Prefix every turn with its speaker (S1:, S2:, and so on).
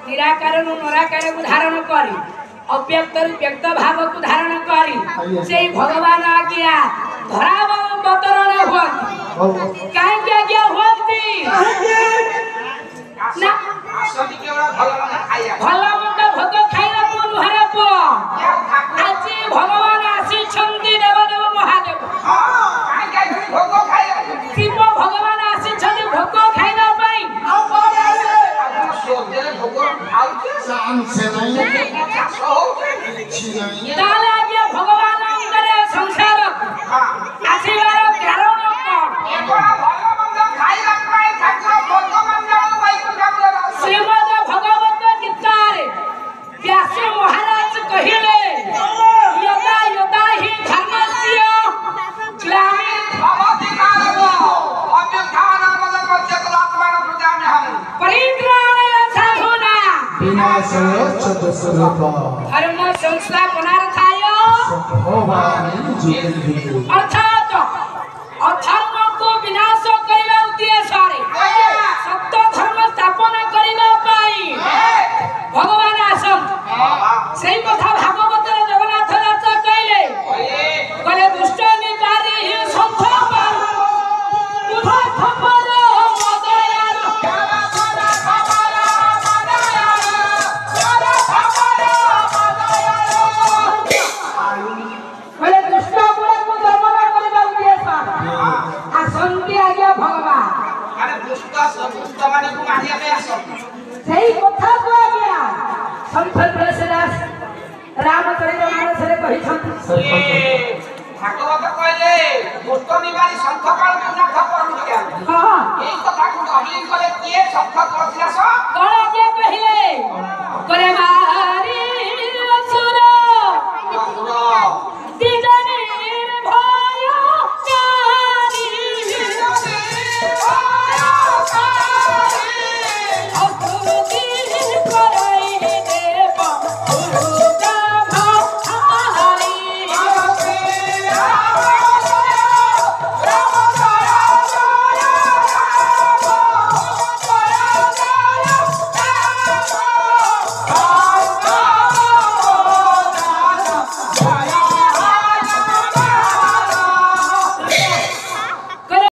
S1: निराकार नराकार को धारण करी अव्यक्त व्यक्त भाव को धारण करी से भगवान आज्ञा धरावतरण होती कहीं आज्ञा होती ना भल मंद भोग खाइला को नुहार पो आज भगवान आसी छंदी देव देव महादेव शिव भगवान आसी छंदी भोग खाइला पई ताले आज्ञा भगवान अंदर संसार आशीर्वाद कारण श्रीमद भगवत गीतारे व्यास महाराज कहिले यदा यदा हि धर्मस्य परित्राणाय साधूना धर्म संस्थापनार्थाय अर्थात अधर्म को विनाश करने उद्देश्य सत्य धर्म स्थापना करने पाई भगवान आसन सही कथा भागवत जगन्नाथ दास कहले कहले दुष्ट निवारी ही संभव सही कथा को आज्ञा संत तुलसीदास रामचरितमानस रे कहि छथि
S2: भागवत कहले दुष्ट निवारी संत काल पुना खपर क्या
S1: हां
S2: एई कथा को कहली करे किए संत तुलसीदास
S1: कोन आज्ञा कहिले करे बा